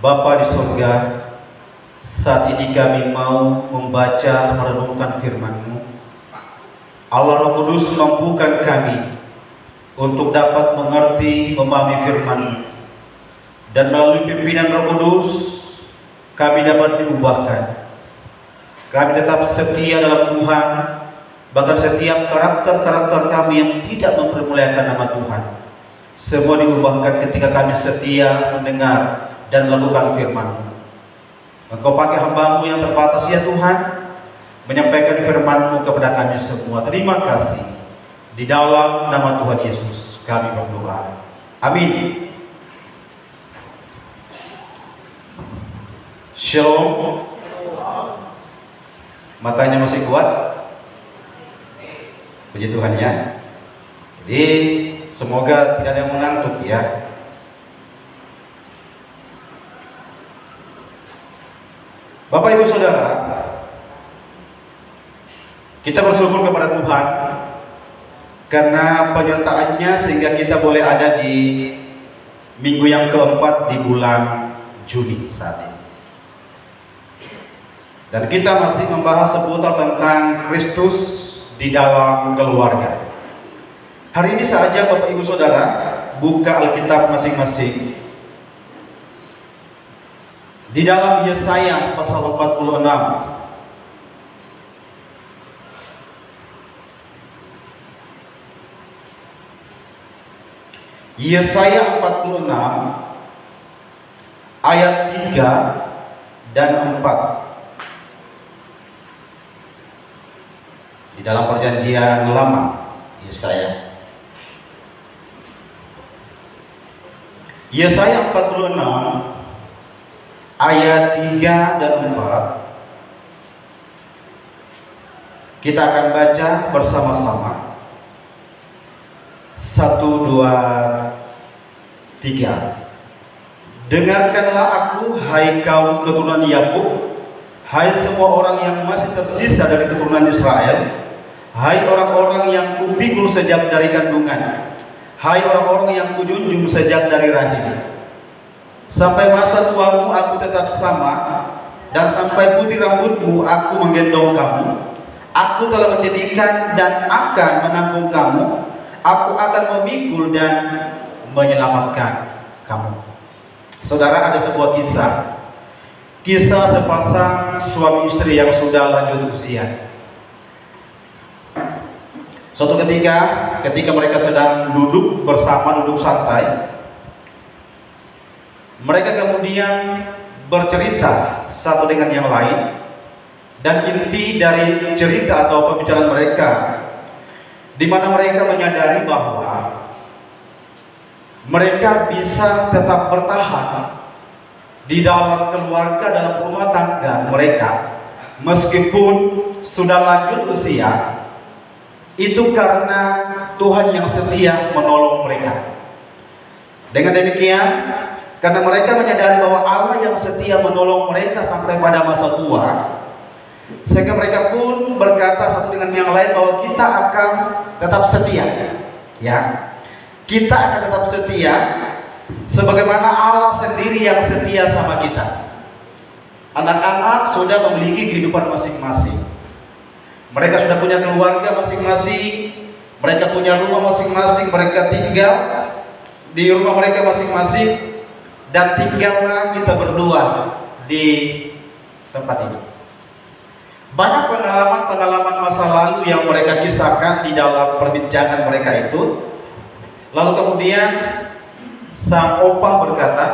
Bapa di surga, saat ini kami mau membaca merenungkan firman-Mu. Allah Roh Kudus mampukan kami untuk dapat mengerti, memahami firman-Mu, dan melalui pimpinan Roh Kudus kami dapat diubahkan. Kami tetap setia dalam Tuhan, bahkan setiap karakter-karakter kami yang tidak mempermuliakan nama Tuhan, semua diubahkan ketika kami setia mendengar dan melakukan firman-Mu. Engkau pakai hamba-Mu yang terbatas ya Tuhan, menyampaikan firman-Mu kepada kami semua. Terima kasih. Di dalam nama Tuhan Yesus kami berdoa. Amin. Shalom. Matanya masih kuat? Puji Tuhan ya. Jadi semoga tidak ada yang mengantuk ya. Bapak Ibu Saudara, kita bersyukur kepada Tuhan karena penyertaannya sehingga kita boleh ada di minggu yang keempat di bulan Juni saat ini. Dan kita masih membahas seputar tentang Kristus di dalam keluarga. Hari ini saja Bapak Ibu Saudara buka Alkitab masing-masing di dalam Yesaya pasal 46. Yesaya 46 ayat 3 dan 4. Di dalam perjanjian lama Yesaya 46 ayat 3 dan 4. Kita akan baca bersama-sama. 1, 2, 3. Dengarkanlah aku, hai kaum keturunan Yakub, hai semua orang yang masih tersisa dari keturunan Israel, hai orang-orang yang kupikul sejak dari kandungan, hai orang-orang yang kujunjung sejak dari rahim. Sampai masa tuamu aku tetap sama, dan sampai putih rambutmu aku menggendong kamu. Aku telah menjadikan dan akan menanggung kamu. Aku akan memikul dan menyelamatkan kamu. Saudara, ada sebuah kisah sepasang suami istri yang sudah lanjut usia. Suatu ketika mereka sedang duduk bersama, duduk santai, mereka kemudian bercerita satu dengan yang lain, dan inti dari cerita atau pembicaraan mereka di mana mereka menyadari bahwa mereka bisa tetap bertahan di dalam keluarga, dalam rumah tangga mereka meskipun sudah lanjut usia, itu karena Tuhan yang setia menolong mereka. Dengan demikian, karena mereka menyadari bahwa Allah yang setia menolong mereka sampai pada masa tua, sehingga mereka pun berkata satu dengan yang lain bahwa kita akan tetap setia, ya, kita akan tetap setia sebagaimana Allah sendiri yang setia sama kita. Anak-anak sudah memiliki kehidupan masing-masing, mereka sudah punya keluarga masing-masing, mereka punya rumah masing-masing, mereka tinggal di rumah mereka masing-masing, dan tinggallah kita berdua di tempat ini. Banyak pengalaman-pengalaman masa lalu yang mereka kisahkan di dalam perbincangan mereka itu. Lalu kemudian sang opa berkata,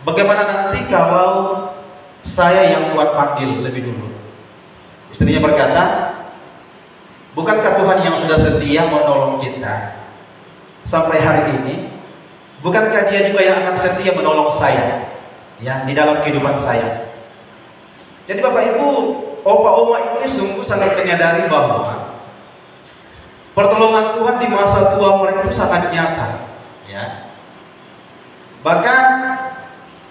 bagaimana nanti kalau saya yang Tuhan panggil lebih dulu? Istrinya berkata, bukankah Tuhan yang sudah setia menolong kita sampai hari ini? Bukankah Dia juga yang akan setia menolong saya, ya, di dalam kehidupan saya? Jadi Bapak Ibu, opa-oma ini sungguh sangat menyadari bahwa pertolongan Tuhan di masa tua mereka itu sangat nyata, ya. Bahkan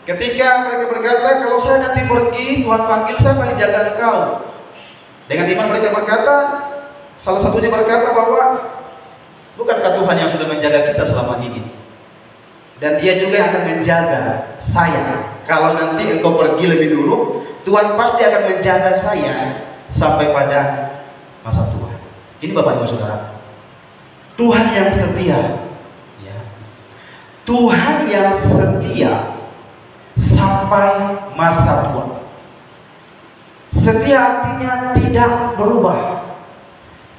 ketika mereka berkata, kalau saya nanti pergi, Tuhan panggil saya akan jaga engkau. Dengan iman mereka berkata, salah satunya berkata bahwa bukankah Tuhan yang sudah menjaga kita selama ini? dan Dia juga yang akan menjaga saya. Kalau nanti engkau pergi lebih dulu, Tuhan pasti akan menjaga saya sampai pada masa tua. Ini Bapak Ibu Saudara, Tuhan yang setia, ya. Tuhan yang setia sampai masa tua. Setia artinya tidak berubah,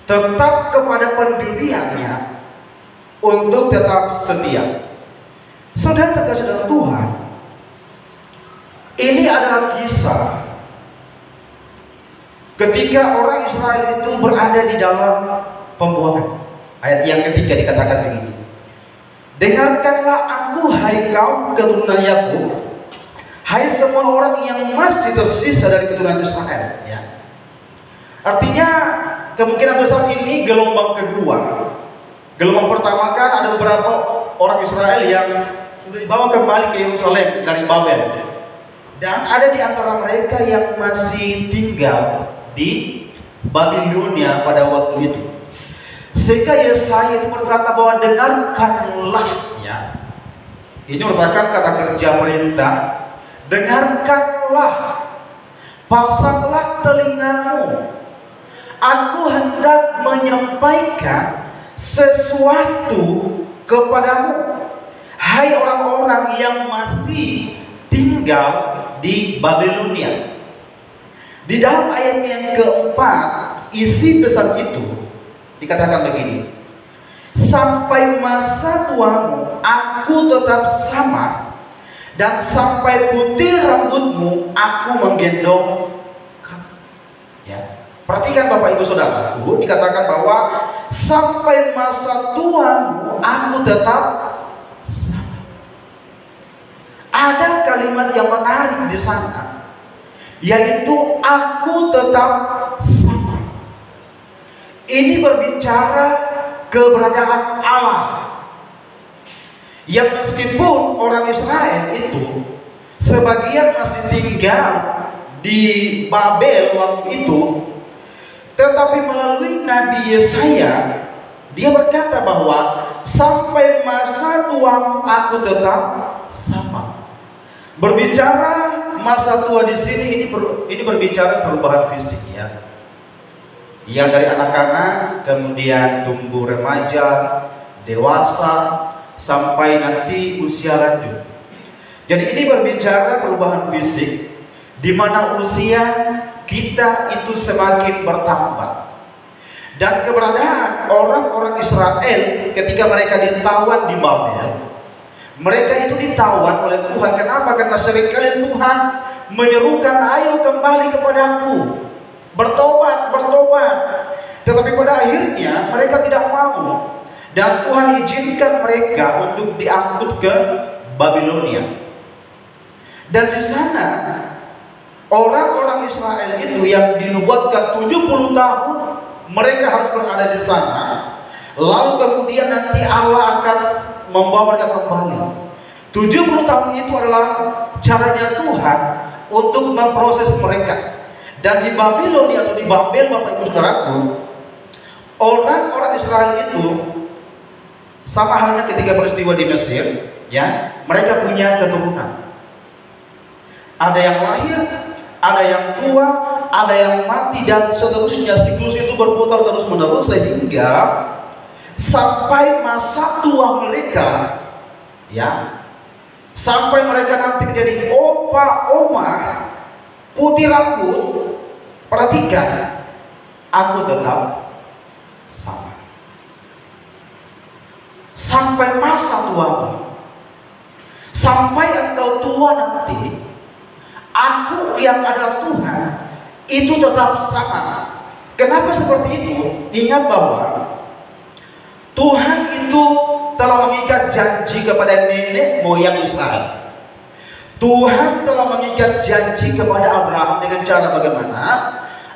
tetap kepada pendiriannya untuk tetap setia. Saudara terkasih dalam Tuhan, ini adalah kisah ketika orang Israel itu berada di dalam pembuangan. Ayat yang ketiga dikatakan begini, dengarkanlah aku, hai kaum keturunan Yakub, hai semua orang yang masih tersisa dari keturunan Israel. Ya. Artinya kemungkinan besar ini gelombang kedua. Gelombang pertama kan ada beberapa orang Israel yang sudah dibawa kembali ke Yerusalem dari Babel, dan ada di antara mereka yang masih tinggal di Babilonia pada waktu itu. Sehingga Yesaya itu berkata bahwa dengarkanlah, ya. Ini merupakan kata kerja perintah. Dengarkanlah, pasanglah telingamu. Aku hendak menyampaikan sesuatu kepadamu, hai orang-orang yang masih tinggal di Babilonia. Di dalam ayat yang keempat, isi pesan itu dikatakan begini, sampai masa tuamu aku tetap sama, dan sampai putih rambutmu aku menggendong kamu. Ya. Perhatikan Bapak Ibu Saudaraku, dikatakan bahwa sampai masa tuamu aku tetap sama. Ada kalimat yang menarik di sana, yaitu aku tetap sama. Ini berbicara keberadaan Allah, yang meskipun orang Israel itu sebagian masih tinggal di Babel waktu itu, tetapi melalui Nabi Yesaya dia berkata bahwa sampai masa tuamu aku tetap sama. Berbicara masa tua di sini ini berbicara perubahan fisik, ya. Yang dari anak-anak kemudian tumbuh remaja, dewasa, sampai nanti usia lanjut. Jadi ini berbicara perubahan fisik, di mana usia kita itu semakin bertambah. Dan keberadaan orang-orang Israel ketika mereka ditawan di Babel, mereka itu ditawan oleh Tuhan. Kenapa? Karena seringkali Tuhan menyerukan, ayo kembali kepadaku, bertobat, bertobat. Tetapi pada akhirnya mereka tidak mau, dan Tuhan izinkan mereka untuk diangkut ke Babilonia. Dan di sana orang-orang Israel itu yang dinubuatkan 70 tahun mereka harus berada di sana. Lalu kemudian nanti Allah akan membawa mereka kembali. 70 tahun itu adalah caranya Tuhan untuk memproses mereka. Dan di Babilonia atau di Babel, Bapak Ibu Saudaraku, orang-orang Israel itu sama halnya ketika peristiwa di Mesir, ya, mereka punya keturunan. Ada yang lahir, ada yang tua, ada yang mati, dan seterusnya. Siklus itu berputar terus menerus sehingga sampai masa tua mereka, ya, sampai mereka nanti menjadi opa, oma, putih rambut. Perhatikan, aku tetap sama sampai masa tuamu. Sampai engkau tua nanti, aku yang adalah Tuhan itu tetap sama. Kenapa seperti itu? Ingat bahwa Tuhan itu telah mengikat janji kepada nenek moyang Israel. Tuhan telah mengikat janji kepada Abraham dengan cara bagaimana?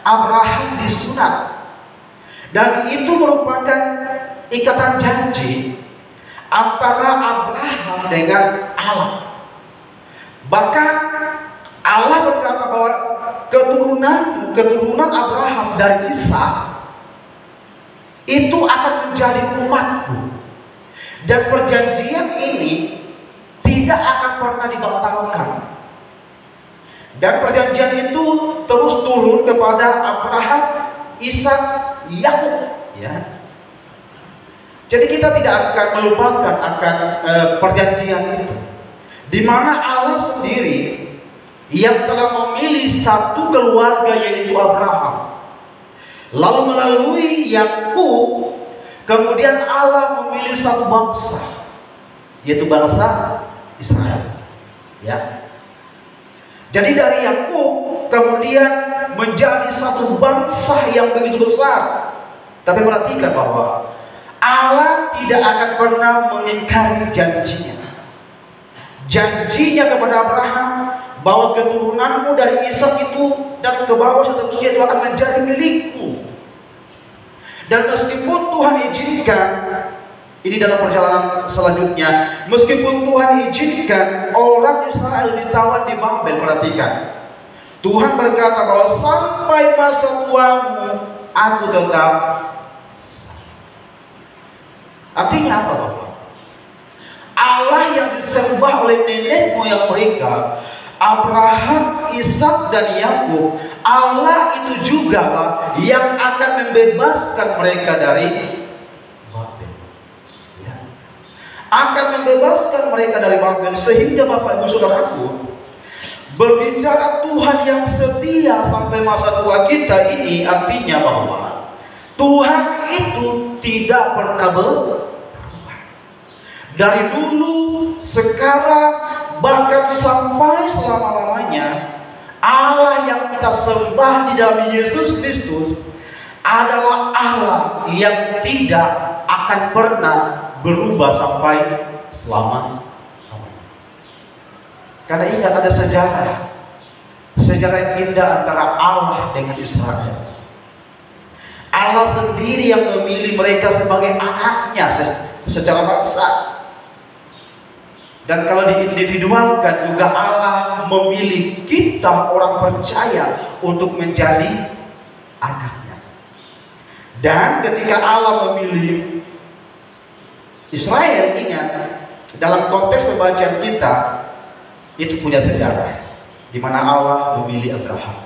Abraham disunat, dan itu merupakan ikatan janji antara Abraham dengan Allah. Bahkan Allah berkata bahwa keturunan Abraham dari Ishak itu akan menjadi umatku. Dan perjanjian ini tidak akan pernah dibatalkan. Dan perjanjian itu terus turun kepada Abraham, Ishak, Yakub, ya. Jadi kita tidak akan melupakan akan perjanjian itu, di mana Allah sendiri yang telah memilih satu keluarga, yaitu Abraham. Lalu melalui Yakub, kemudian Allah memilih satu bangsa, yaitu bangsa Israel, ya. Jadi dari Yakub kemudian menjadi satu bangsa yang begitu besar. Tapi perhatikan bahwa Allah tidak akan pernah mengingkari janjinya. Janjinya kepada Abraham bahwa keturunanmu dari Ishak itu dan ke bawah seterusnya itu akan menjadi milikku. Dan meskipun Tuhan izinkan, ini dalam perjalanan selanjutnya, meskipun Tuhan izinkan orang Israel ditawan di Babel, perhatikan, Tuhan berkata bahwa sampai masa tuamu aku tetap. Artinya apa, Bapak? Allah yang disembah oleh nenek moyang mereka, Abraham, Ishak, dan Yakub, Allah itu juga yang akan membebaskan mereka dari Babel, ya. Akan membebaskan mereka dari Babel. Sehingga Bapak Ibu Saudaraku, berbicara Tuhan yang setia sampai masa tua kita ini artinya bahwa Tuhan itu tidak pernah berubah. Dari dulu, sekarang, bahkan sampai selama-lamanya, Allah yang kita sembah di dalam Yesus Kristus adalah Allah yang tidak akan pernah berubah sampai selama-lamanya. Karena ingat, ada sejarah yang indah antara Allah dengan Israel. Allah sendiri yang memilih mereka sebagai anaknya secara bangsa. Dan kalau diindividualkan juga, Allah memilih kita orang percaya untuk menjadi anaknya. Dan ketika Allah memilih Israel, ingat, dalam konteks pembacaan kita itu punya sejarah, di mana Allah memilih Abraham.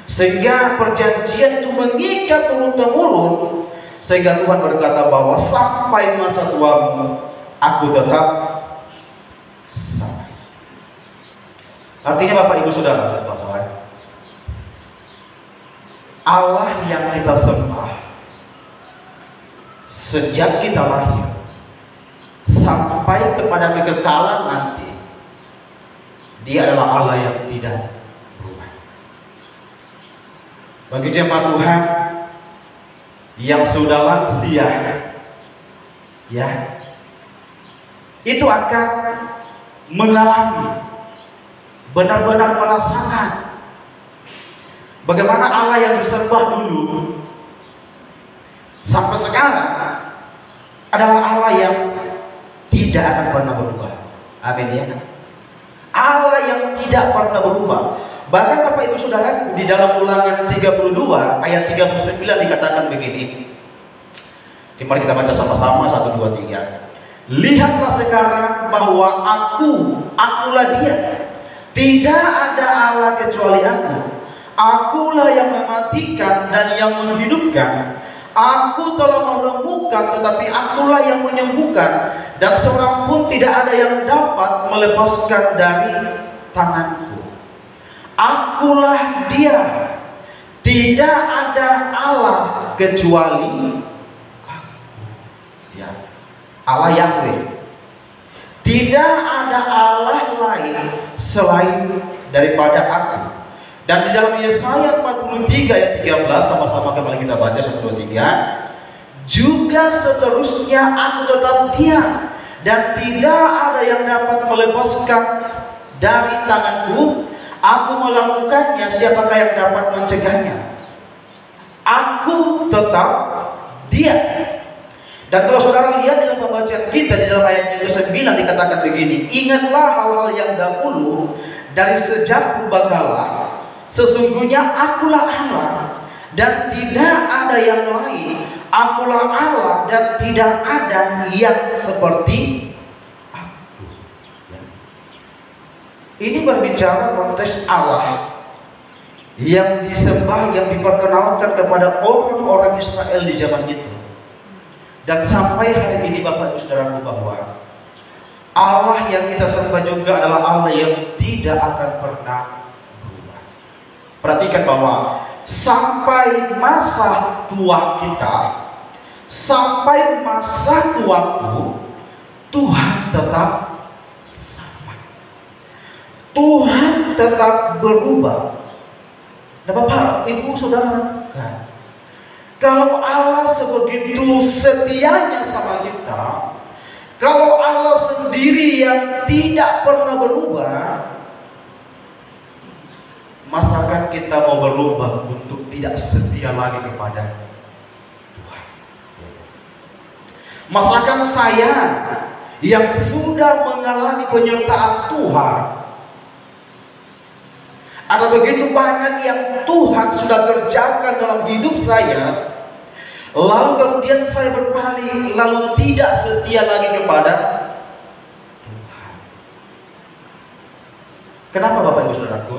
Sehingga perjanjian itu mengikat turun-temurun, sehingga Tuhan berkata bahwa sampai masa tuamu aku tetap sama. Artinya Bapak Ibu Saudara, Allah yang kita sembah sejak kita lahir sampai kepada kekekalan nanti, Dia adalah Allah yang tidak berubah. Bagi jemaat Tuhan yang sudah lansia, ya, itu akan mengalami, benar-benar merasakan bagaimana Allah yang disembah dulu sampai sekarang adalah Allah yang tidak akan pernah berubah. Amin, ya. Allah yang tidak pernah berubah. Bahkan Bapak Ibu Saudara, di dalam Ulangan 32 ayat 39 dikatakan begini. Mari kita baca sama-sama, 1, 2, 3. Lihatlah sekarang bahwa akulah Dia. Tidak ada Allah kecuali Aku. Akulah yang mematikan dan yang menghidupkan. Aku telah meremukkan, tetapi Akulah yang menyembuhkan, dan seorang pun tidak ada yang dapat melepaskan dari tanganku. Akulah Dia. Tidak ada Allah kecuali Aku. Ya. Allah Yahweh. Tidak ada Allah lain selain daripada Aku. Dan di dalam Yesaya 43 ayat 13, sama-sama kembali kita baca 1, 2, 3. Juga seterusnya Aku tetap diam, dan tidak ada yang dapat melepaskan dari tanganku. Aku melakukannya, siapakah yang dapat mencegahnya? Aku tetap diam. Dan kalau saudara lihat dalam pembacaan kita di dalam ayat yang ke-9 dikatakan begini, ingatlah hal-hal yang dahulu dari sejak purbakala. Sesungguhnya Akulah Allah dan tidak ada yang lain. Akulah Allah dan tidak ada yang seperti Aku. Ya. Ini berbicara konteks Allah yang disembah, yang diperkenalkan kepada orang-orang Israel di zaman itu. Dan sampai hari ini Bapak Ibu Saudaraku, bahwa Allah yang kita sembah juga adalah Allah yang tidak akan pernah berubah. Perhatikan bahwa sampai masa tua kita, sampai masa tuaku, Tuhan tetap sama. Tuhan tetap berubah. Nah Bapak Ibu Saudara, kalau Allah sebegitu setianya sama kita, kalau Allah sendiri yang tidak pernah berubah, masakan kita mau berubah untuk tidak setia lagi kepada Tuhan? Masakan saya yang sudah mengalami penyertaan Tuhan, ada begitu banyak yang Tuhan sudah kerjakan dalam hidup saya, lalu kemudian saya berpaling, lalu tidak setia lagi kepada Tuhan. Kenapa Bapak Ibu Saudaraku?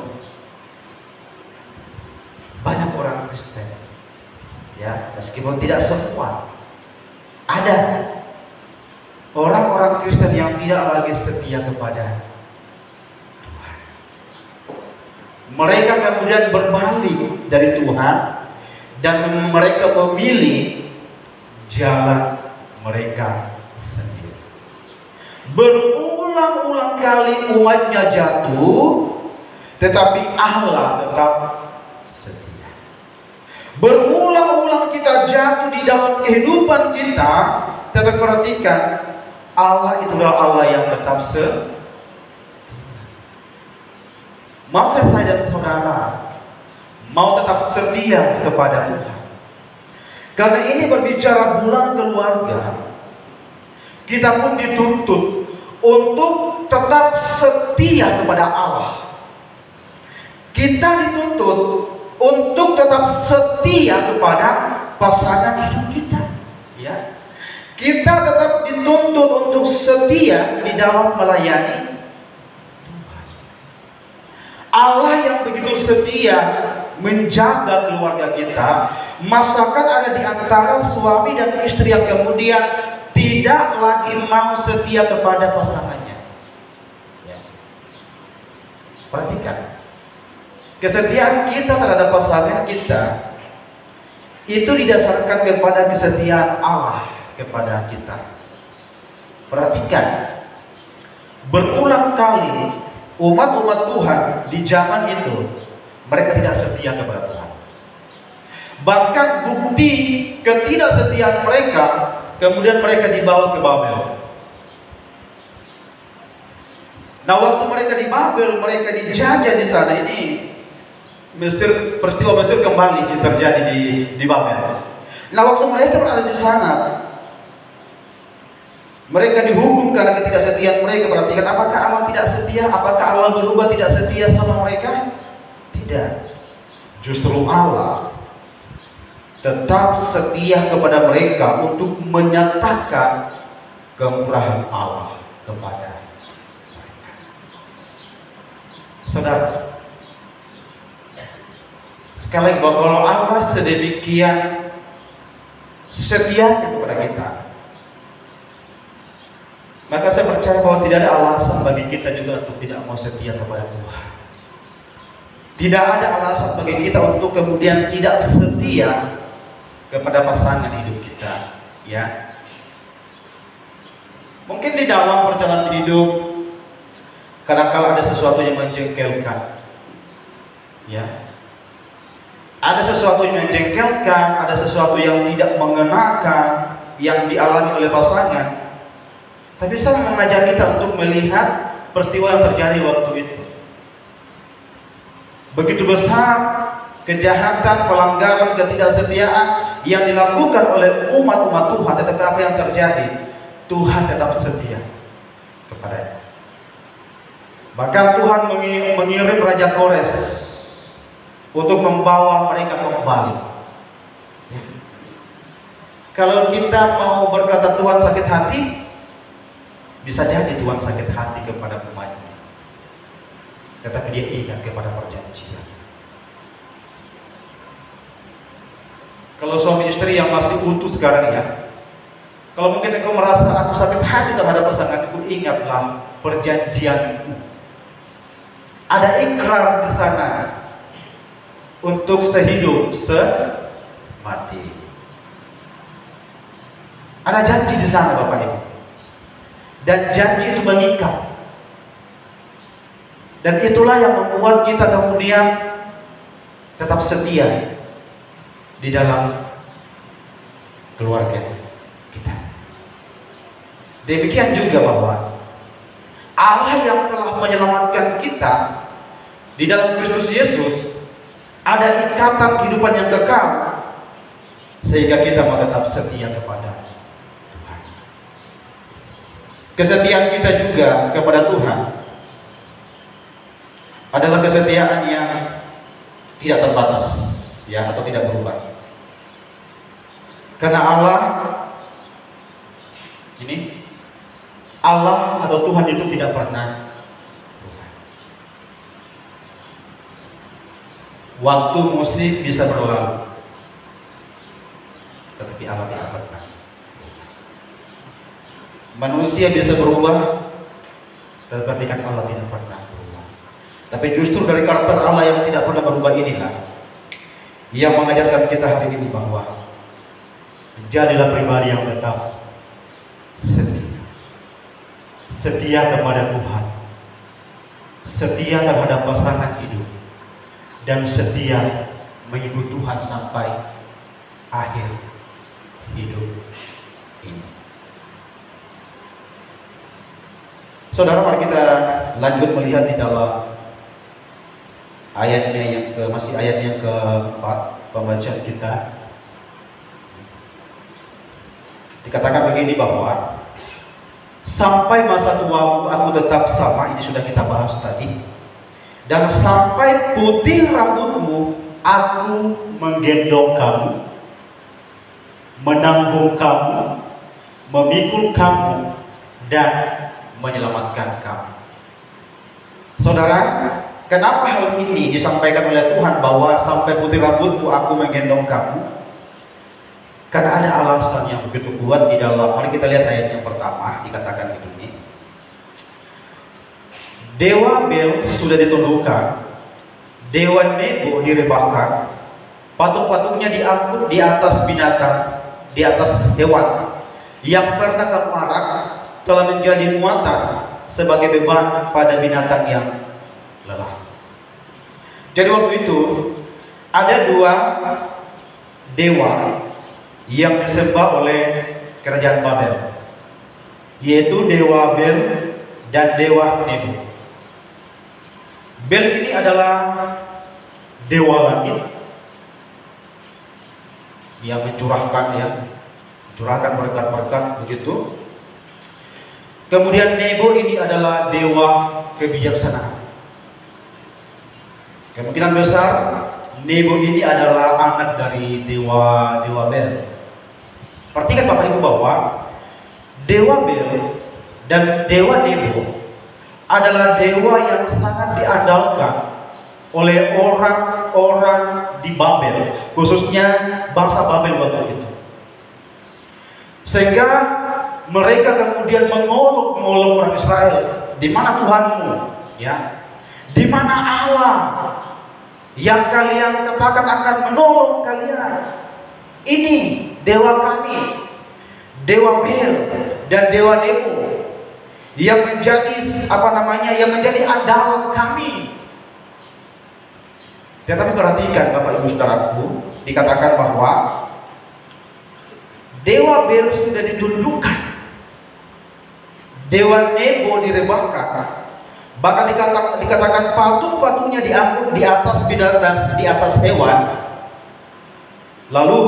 Banyak orang Kristen, ya, meskipun tidak semua, ada orang-orang Kristen yang tidak lagi setia kepada Tuhan. Mereka kemudian berbalik dari Tuhan dan mereka memilih jalan mereka sendiri. Berulang-ulang kali umatnya jatuh, tetapi Allah tetap setia. Berulang-ulang kita jatuh di dalam kehidupan kita, tetapi perhatikan, Allah itulah Allah yang tetap setia. Maka saya dan saudara mau tetap setia kepada Tuhan. Karena ini berbicara bulan keluarga, kita pun dituntut untuk tetap setia kepada Allah. Kita dituntut untuk tetap setia kepada pasangan hidup kita, ya. Kita tetap dituntut untuk setia di dalam melayani Allah yang begitu setia menjaga keluarga kita. Masakan ada di antara suami dan istri yang kemudian tidak lagi mau setia kepada pasangannya, ya. Perhatikan, kesetiaan kita terhadap pasangan kita itu didasarkan kepada kesetiaan Allah kepada kita. Perhatikan, berulang kali umat-umat Tuhan di zaman itu mereka tidak setia kepada Tuhan. Bahkan bukti ketidaksetiaan mereka, kemudian mereka dibawa ke Babel. Nah, waktu mereka di Babel, mereka dijajah di sana. Ini Mesir, peristiwa Mesir kembali terjadi di Babel. Nah, waktu mereka berada di sana, mereka dihukum karena ketidaksetiaan mereka. Perhatikan, apakah Allah tidak setia? Apakah Allah berubah tidak setia sama mereka? Tidak. Justru Allah tetap setia kepada mereka untuk menyatakan kemurahan Allah kepada mereka. Saudara, sekali lagi, bahwa kalau Allah sedemikian setianya kepada kita, maka saya percaya bahwa tidak ada alasan bagi kita juga untuk tidak mau setia kepada Tuhan. Tidak ada alasan bagi kita untuk kemudian tidak setia kepada pasangan hidup kita, ya. Mungkin di dalam perjalanan hidup kadang-kala ada sesuatu yang menjengkelkan, ya. Ada sesuatu yang menjengkelkan, ada sesuatu yang tidak mengenakan yang dialami oleh pasangan. Tapi saya mengajak kita untuk melihat peristiwa yang terjadi waktu itu. Begitu besar kejahatan, pelanggaran, ketidaksetiaan yang dilakukan oleh umat-umat Tuhan, tetapi apa yang terjadi? Tuhan tetap setia kepadanya. Bahkan Tuhan mengirim Raja Kores untuk membawa mereka kembali. Ya. Kalau kita mau berkata Tuhan sakit hati, bisa jadi Tuhan sakit hati kepada umatnya. tetapi dia ingat kepada perjanjian. Kalau suami istri yang masih utuh sekarang ya, kalau mungkin engkau merasa aku sakit hati terhadap pasanganku, ingatlah perjanjianmu. Ada ikrar di sana untuk sehidup semati. Ada janji di sana Bapak Ibu. Dan janji itu mengikat. Dan itulah yang membuat kita kemudian tetap setia di dalam keluarga kita. Demikian juga bahwa Allah yang telah menyelamatkan kita di dalam Kristus Yesus, ada ikatan kehidupan yang kekal sehingga kita mau tetap setia kepada Tuhan. Kesetiaan kita juga kepada Tuhan adalah kesetiaan yang tidak terbatas ya, atau tidak berubah. Karena Allah atau Tuhan itu tidak pernah berubah. Waktu musik bisa berlalu, tetapi Allah tidak pernah berubah. Manusia bisa berubah, tetapi kan Allah tidak pernah berubah. Tapi justru dari karakter Allah yang tidak pernah berubah inilah yang mengajarkan kita hari ini bahwa jadilah pribadi yang tetap setia kepada Tuhan, setia terhadap pasangan hidup, dan setia mengikut Tuhan sampai akhir hidup ini. Saudara, mari kita lanjut melihat di dalam ayatnya yang masih ayat yang keempat pembacaan kita. Dikatakan begini bahwa sampai masa tuamu aku tetap sama, ini sudah kita bahas tadi. Dan sampai putih rambutmu aku menggendong kamu, menanggung kamu, memikul kamu, dan menyelamatkan kamu. Saudara, kenapa hal ini disampaikan oleh Tuhan bahwa sampai putih rambutmu aku menggendong kamu? Karena ada alasan yang begitu kuat di dalam. Mari kita lihat ayat yang pertama, dikatakan begini. Dewa Bel sudah ditundukkan, dewa Nebo direbahkan, patung-patungnya diangkut di atas binatang, di atas hewan. Yang pernah kamu arak telah menjadi muatan sebagai beban pada binatang yang lelah. Jadi waktu itu ada dua dewa yang disembah oleh kerajaan Babel, yaitu dewa Bel dan dewa Nebo. Bel ini adalah dewa langit yang mencurahkan berkat-berkat begitu. Kemudian Nebo ini adalah dewa kebijaksanaan. Kemungkinan besar Nebo ini adalah anak dari dewa Bel. Perhatikan Bapak Ibu bahwa dewa Bel dan dewa Nebo adalah dewa yang sangat diandalkan oleh orang-orang di Babel, khususnya bangsa Babel waktu itu. Sehingga mereka kemudian mengolok-ngolok orang Israel, di mana Tuhanmu? Ya, di mana Allah yang kalian katakan akan menolong kalian? Ini dewa kami, dewa Bel dan dewa Nebo yang menjadi yang menjadi andalan kami. Tetapi perhatikan Bapak Ibu Saudaraku, dikatakan bahwa dewa Bel sudah ditundukkan, dewa Nebo direbahkan. Bahkan dikatakan patung-patungnya diangkut di atas binatang, di atas hewan. Lalu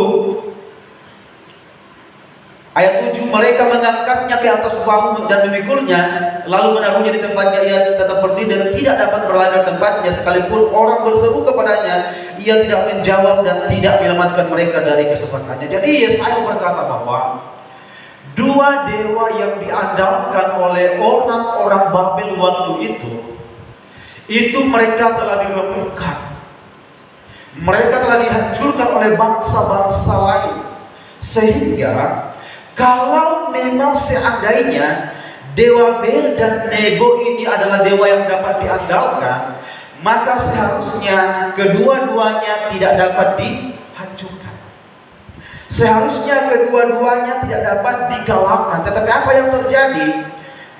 ayat 7, mereka mengangkatnya ke atas bahu dan memikulnya, lalu menaruhnya di tempatnya. Ia tetap berdiri dan tidak dapat berlari dari tempatnya, sekalipun orang berseru kepadanya, ia tidak menjawab dan tidak menyelamatkan mereka dari kesesakannya. Jadi Yesaya berkata bahwa dua dewa yang diandalkan oleh orang-orang Babel waktu itu mereka telah diremukkan. Mereka telah dihancurkan oleh bangsa-bangsa lain. Sehingga kalau memang seandainya dewa Bel dan Nebo ini adalah dewa yang dapat diandalkan, maka seharusnya kedua-duanya tidak dapat dihancurkan. Seharusnya kedua-duanya tidak dapat dikalahkan. Tetapi apa yang terjadi?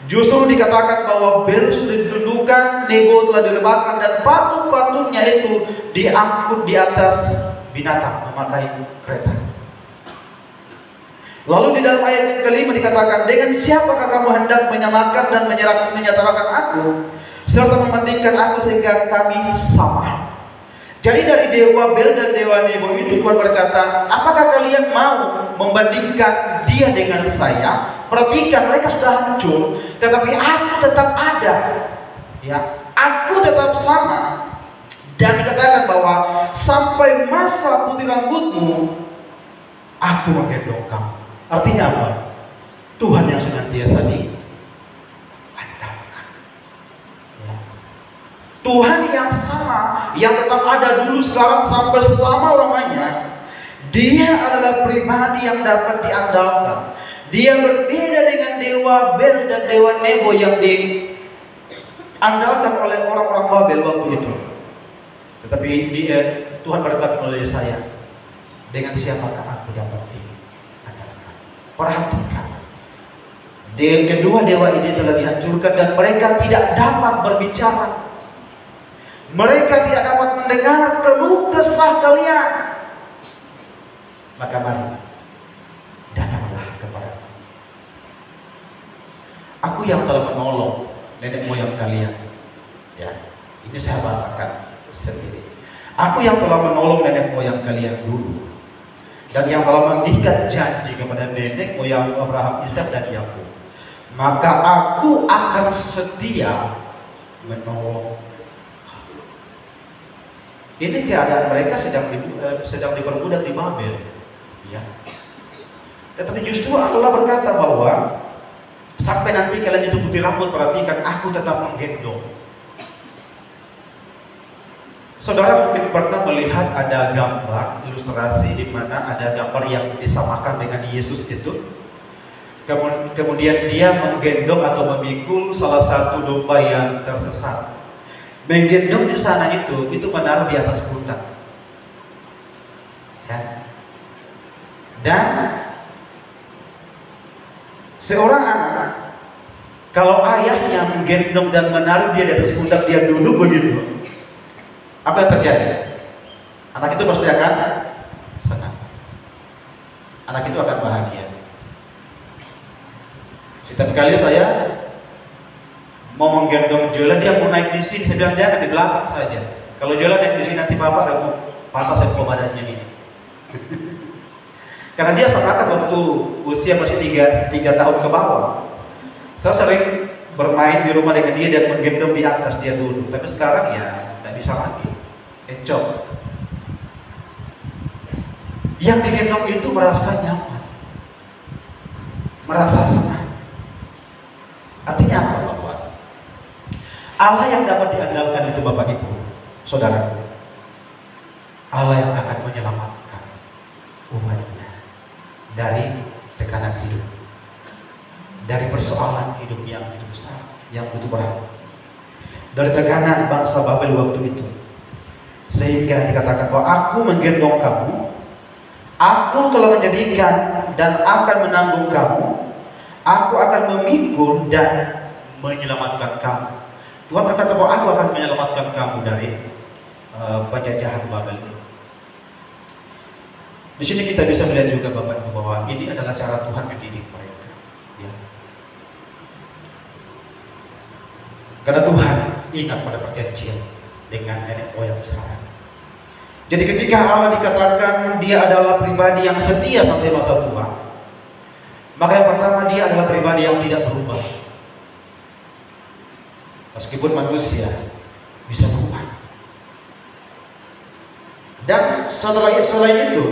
Justru dikatakan bahwa Bel sudah ditundukkan, Nebo telah direbahkan, dan patung-patungnya itu diangkut di atas binatang memakai kereta. Lalu di dalam ayat yang kelima dikatakan, dengan siapakah kamu hendak menyamakan dan menyetarakan aku, serta membandingkan aku sehingga kami sama? Jadi dari dewa Bel dan dewa Nebo itu Tuhan berkata, apakah kalian mau membandingkan dia dengan saya? Perhatikan, mereka sudah hancur, tetapi aku tetap ada. Ya, aku tetap sama. Dan dikatakan bahwa sampai masa putih rambutmu, aku menggendong kamu. Artinya apa? Tuhan yang senantiasa diandalkan. Ya. Tuhan yang sama, yang tetap ada dulu, sekarang, sampai selama-lamanya. Dia adalah pribadi yang dapat diandalkan. Dia berbeda dengan dewa Bel dan dewa Nebo yang diandalkan oleh orang-orang Babel waktu itu. Tetapi Tuhan berkata oleh saya, dengan siapakah aku dapat diandalkan? Perhatikan, kedua dewa ini telah dihancurkan dan mereka tidak dapat berbicara. Mereka tidak dapat mendengar keluh kesah kalian. Maka mari, datanglah kepada aku yang telah menolong nenek moyang kalian. Ya, ini saya bahasakan sendiri. Aku yang telah menolong nenek moyang kalian dulu, dan yang telah mengikat janji kepada nenek moyang Abraham, Ishak dan Yakub. Maka aku akan setia menolong. Ini keadaan mereka sedang diperbudak di Babel. Ya. Tetapi justru Allah berkata bahwa sampai nanti kalian itu putih rambut, perhatikan, aku tetap menggendong. Saudara mungkin pernah melihat ada gambar ilustrasi di mana ada gambar yang disamakan dengan Yesus itu. Kemudian dia menggendong atau memikul salah satu domba yang tersesat. Menggendong di sana itu menaruh di atas pundak. Ya. Dan seorang anak, kalau ayahnya menggendong dan menaruh dia di atas pundak, dia duduk begitu, apa yang terjadi? Anak itu pasti akan senang. Anak itu akan bahagia. Setiap kali saya mau menggendong Jola, dia mau naik di sini, saya bilang jangan, di belakang saja. Kalau Jola naik di sini nanti Bapak ada mau patah sekolah badannya ini. Karena dia seakan waktu usia masih 3 tahun ke bawah. Saya sering bermain di rumah dengan dia dan menggendong di atas dia dulu. Tapi sekarang ya tidak bisa lagi. Encok. Yang digendong itu merasa nyaman, merasa senang. Artinya apa, Bapak? Allah yang dapat diandalkan itu, Bapak Ibu, Saudara, Allah yang akan menyelamatkan umatnya dari tekanan hidup, dari persoalan hidup yang begitu besar, yang begitu berat, dari tekanan bangsa Babel waktu itu. Sehingga dikatakan bahwa aku menggendong kamu, aku telah menjadikan dan akan menanggung kamu, aku akan memikul dan menyelamatkan kamu. Tuhan berkata bahwa aku akan menyelamatkan kamu dari penjajahan Babel. Di sini kita bisa melihat juga Bapak Ibu bahwa ini adalah cara Tuhan mendidik mereka. Ya. Karena Tuhan ingat pada perjanjian dengan nenek moyang Israel. Jadi ketika Allah dikatakan dia adalah pribadi yang setia sampai masa tua, maka yang pertama dia adalah pribadi yang tidak berubah. Meskipun manusia bisa berubah. Dan selain itu,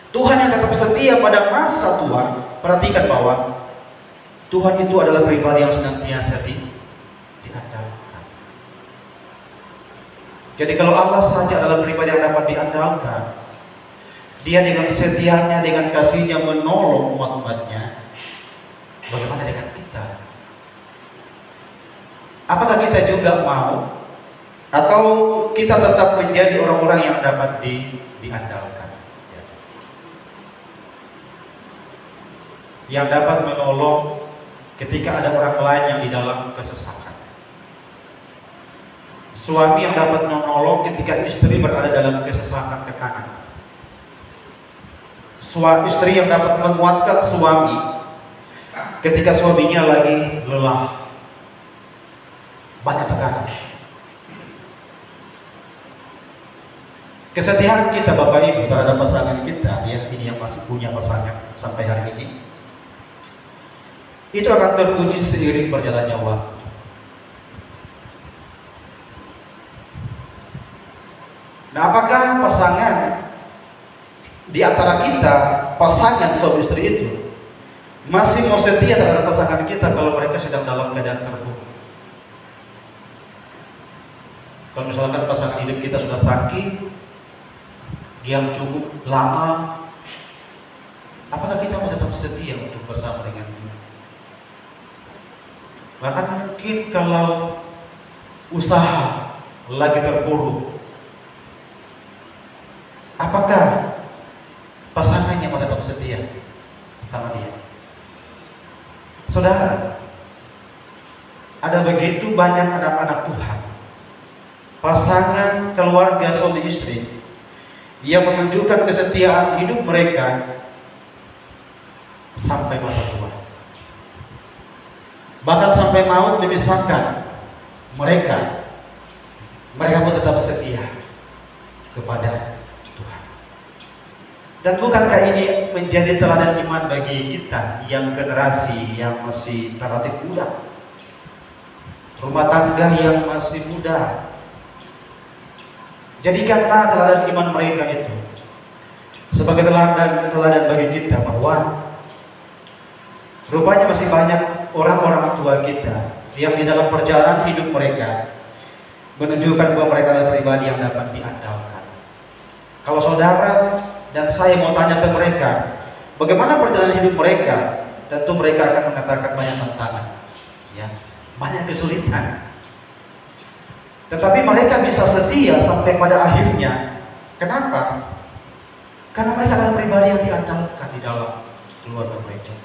Tuhan yang tetap setia pada masa tua. Perhatikan bahwa Tuhan itu adalah pribadi yang senantiasa diandalkan. Jadi kalau Allah saja adalah pribadi yang dapat diandalkan, Dia dengan setianya, dengan kasihnya menolong umat-umatnya, bagaimana dengan kita? Apakah kita juga mau, atau kita tetap menjadi orang-orang yang dapat diandalkan, yang dapat menolong ketika ada orang lain yang di dalam kesesakan? Suami yang dapat menolong ketika istri berada dalam kesesakan, tekanan. Istri yang dapat menguatkan suami ketika suaminya lagi lelah, banyak tekanan. Kesetiaan kita Bapak Ibu terhadap pasangan kita, ya, ini yang masih punya pasangan sampai hari ini, itu akan teruji seiring berjalannya waktu. Nah, apakah pasangan di antara kita, pasangan suami istri itu masih mau setia terhadap pasangan kita kalau mereka sedang dalam keadaan terpuruk? Kalau misalkan pasangan hidup kita sudah sakit, diam cukup lama, apakah kita mau tetap setia untuk bersama dengan dia? Bahkan mungkin kalau usaha lagi terpuruk, apakah pasangannya mau tetap setia sama dia? Saudara, ada begitu banyak anak-anak Tuhan, pasangan keluarga suami istri yang menunjukkan kesetiaan hidup mereka sampai masa tua, bahkan sampai maut memisahkan mereka pun tetap setia kepada Tuhan. Dan bukankah ini menjadi teladan iman bagi kita yang generasi yang masih relatif muda, rumah tangga yang masih muda? Jadikanlah teladan iman mereka itu sebagai teladan bagi kita, bahwa rupanya masih banyak orang-orang tua kita yang di dalam perjalanan hidup mereka menunjukkan bahwa mereka adalah pribadi yang dapat diandalkan. Kalau saudara dan saya mau tanya ke mereka, bagaimana perjalanan hidup mereka, tentu mereka akan mengatakan banyak tantangan, ya, banyak kesulitan. Tetapi mereka bisa setia sampai pada akhirnya. Kenapa? Karena mereka adalah pribadi yang diandalkan di dalam keluarga mereka.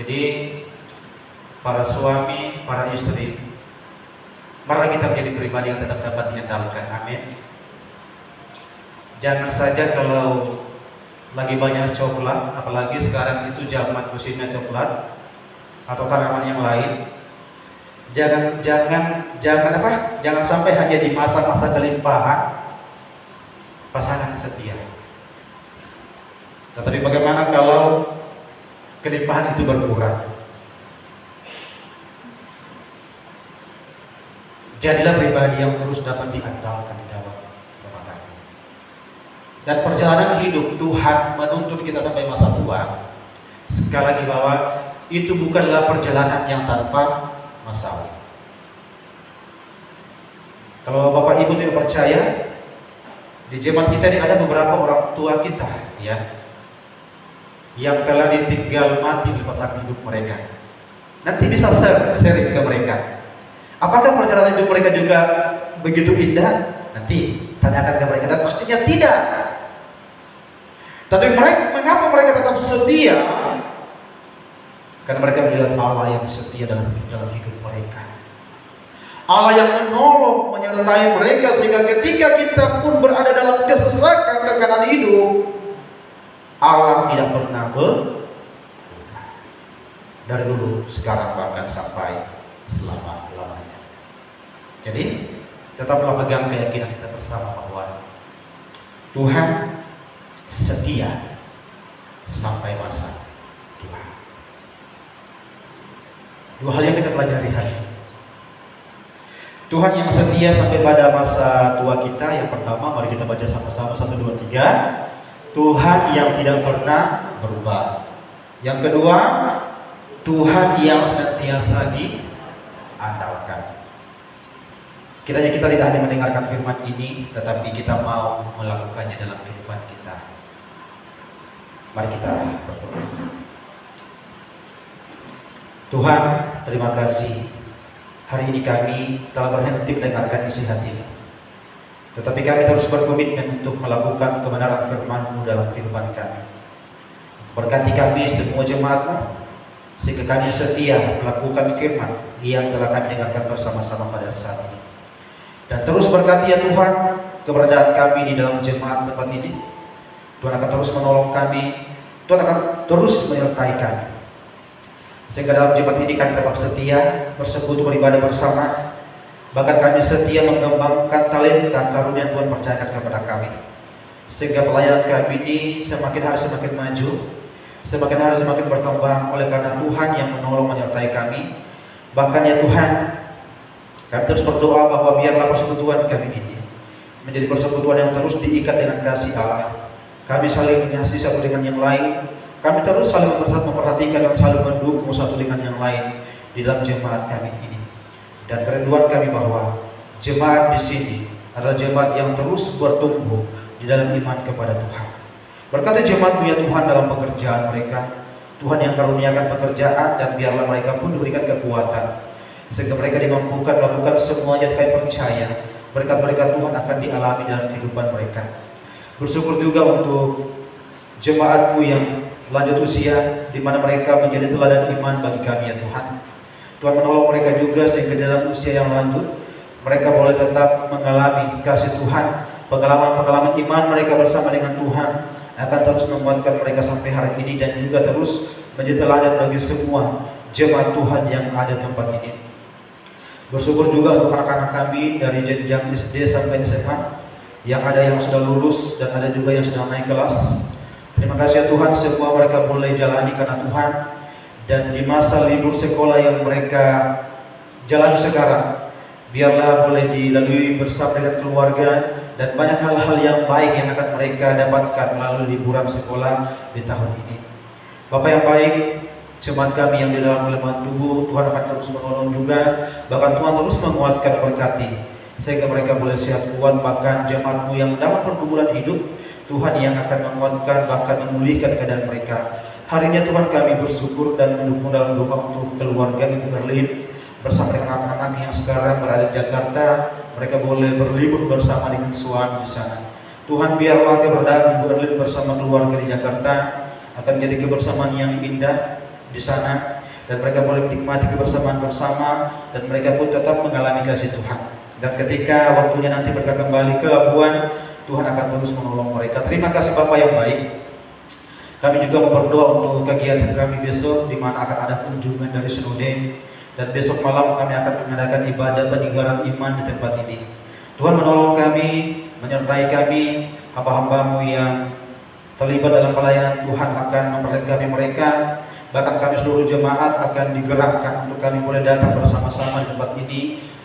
Jadi para suami, para istri, mari kita menjadi pribadi yang tetap dapat diandalkan. Amin. Jangan saja kalau lagi banyak coklat, apalagi sekarang itu zaman musimnya coklat atau tanaman yang lain, jangan sampai hanya di masa-masa kelimpahan pasangan setia. Tetapi bagaimana kalau kelimpahan itu berkurang? Jadilah pribadi yang terus dapat diandalkan di dalam rumah tangga. Dan perjalanan hidup Tuhan menuntun kita sampai masa tua. Sekali lagi bahwa itu bukanlah perjalanan yang tanpa masalah. Kalau Bapak Ibu tidak percaya, di jemaat kita ini ada beberapa orang tua kita, ya, yang telah ditinggal mati oleh pasangan hidup mereka. Nanti bisa sharing ke mereka. Apakah perjalanan hidup mereka juga begitu indah? Nanti tanyakan ke mereka, dan pastinya tidak. Tapi mengapa mereka tetap setia? Karena mereka melihat Allah yang setia dalam hidup mereka. Allah yang menolong, menyertai mereka, sehingga ketika kita pun berada dalam kesesakan, tekanan hidup, Allah tidak pernah berubah. Dari dulu, sekarang, bahkan sampai selama-lamanya. Jadi tetaplah pegang keyakinan kita bersama bahwa Tuhan setia sampai masa tua. Dua hal yang kita pelajari hari ini. Tuhan yang setia sampai pada masa tua kita. Yang pertama, mari kita baca sama-sama 1, 2, 3. Tuhan yang tidak pernah berubah. Yang kedua, Tuhan yang senantiasa diandalkan. Kiranya kita tidak hanya mendengarkan firman ini, tetapi kita mau melakukannya dalam kehidupan kita. Mari kita berdoa. Tuhan, terima kasih. Hari ini kami telah berhenti mendengarkan isi hati-Mu. Tetapi kami terus berkomitmen untuk melakukan kebenaran firman-Mu dalam kehidupan kami. Berkati kami semua jemaat-Mu, sehingga kami setia melakukan firman yang telah kami dengarkan bersama-sama pada saat ini. Dan terus berkati ya Tuhan keberadaan kami di dalam jemaat tempat ini. Tuhan akan terus menolong kami, Tuhan akan terus menyertai kami, sehingga dalam jemaat ini kami tetap setia bersekutu beribadah bersama. Bahkan kami setia mengembangkan talenta karunia Tuhan percayakan kepada kami, sehingga pelayanan kami ini semakin hari semakin maju, semakin hari semakin berkembang oleh karena Tuhan yang menolong menyertai kami. Bahkan ya Tuhan, kami terus berdoa bahwa biarlah persekutuan kami ini menjadi persekutuan yang terus diikat dengan kasih Allah. Kami saling mengasihi satu dengan yang lain. Kami terus saling memperhatikan dan saling mendukung satu dengan yang lain di dalam jemaat kami ini. Dan kerinduan kami bahwa jemaat di sini adalah jemaat yang terus bertumbuh di dalam iman kepada Tuhan. Berkati jemaat-Mu ya Tuhan dalam pekerjaan mereka. Tuhan yang karuniakan pekerjaan, dan biarlah mereka pun diberikan kekuatan, sehingga mereka dimampukan melakukan semuanya. Kami percaya berkat-berkat Tuhan akan dialami dalam kehidupan mereka. Bersyukur juga untuk jemaat-Mu yang lanjut usia, di mana mereka menjadi teladan iman bagi kami ya Tuhan. Tuhan menolong mereka juga sehingga dalam usia yang lanjut mereka boleh tetap mengalami kasih Tuhan. Pengalaman-pengalaman iman mereka bersama dengan Tuhan akan terus menguatkan mereka sampai hari ini, dan juga terus menjadi teladan bagi semua jemaat Tuhan yang ada di tempat ini. Bersyukur juga untuk anak-anak kami dari jenjang SD sampai SMA, yang ada yang sudah lulus dan ada juga yang sudah naik kelas. Terima kasih ya Tuhan, semua mereka boleh jalani karena Tuhan. Dan di masa libur sekolah yang mereka jalani sekarang, biarlah boleh dilalui bersama dengan keluarga, dan banyak hal-hal yang baik yang akan mereka dapatkan melalui liburan sekolah di tahun ini. Bapak yang baik, jemaat kami yang di dalam kelemahan tubuh, Tuhan akan terus menolong juga. Bahkan Tuhan terus menguatkan, berkati, sehingga mereka boleh sehat kuat. Bahkan jemaat-Mu yang dalam pergumulan hidup, Tuhan yang akan menguatkan, bahkan memulihkan keadaan mereka. Hari ini Tuhan kami bersyukur dan mendukung dalam doa untuk keluarga Ibu Erlin bersama dengan anak-anak yang sekarang berada di Jakarta. Mereka boleh berlibur bersama dengan suami di sana. Tuhan, biarlah keberadaan Ibu Erlin bersama keluarga di Jakarta akan menjadi kebersamaan yang indah di sana, dan mereka boleh menikmati kebersamaan bersama, dan mereka pun tetap mengalami kasih Tuhan. Dan ketika waktunya nanti mereka kembali ke Labuan, Tuhan akan terus menolong mereka. Terima kasih Bapak yang baik. Kami juga mau berdoa untuk kegiatan kami besok, di mana akan ada kunjungan dari Senode, dan besok malam kami akan mengadakan ibadah peninggalan iman di tempat ini. Tuhan menolong kami, menyertai kami, hamba-hamba-Mu yang terlibat dalam pelayanan. Tuhan akan memperlengkapi mereka. Bahkan kami seluruh jemaat akan digerakkan untuk kami boleh datang bersama-sama di tempat ini,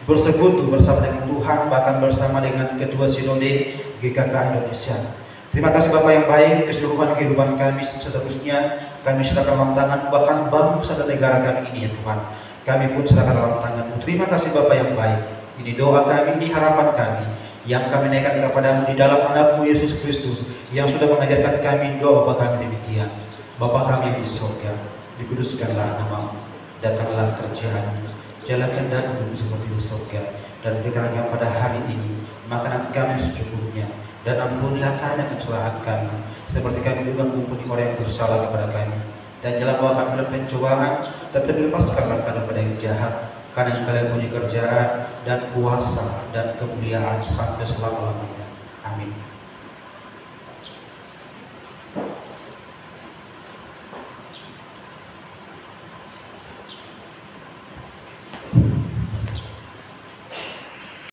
bersekutu bersama dengan Tuhan, bahkan bersama dengan Ketua Sinode GKK Indonesia. Terima kasih Bapak yang baik, keseluruhan kehidupan kami seterusnya kami serahkan dalam tangan, bahkan bangsa dan negara kami ini ya Tuhan, kami pun serahkan dalam tangan-Mu. Terima kasih Bapak yang baik. Ini doa kami, ini harapan kami yang kami naikkan kepada-Mu di dalam anak-Mu Yesus Kristus, yang sudah mengajarkan kami doa Bapa kami demikian. Bapa kami yang di surga, dikuduskanlah nama-Mu, datanglah kerajaan-Mu, jalan kehendak-Mu seperti di surga, dan berikanlah kami pada hari ini makanan kami secukupnya, dan ampunilah kami kesalahan kami, seperti kami juga mengampuni orang yang bersalah kepada kami. Dan jangan bawa kami dalam pencobaan, tetapi lepaskanlah kami daripada yang jahat, karena Engkau yang punya kerjaan dan kuasa dan kemuliaan sampai selama-lamanya. Amin.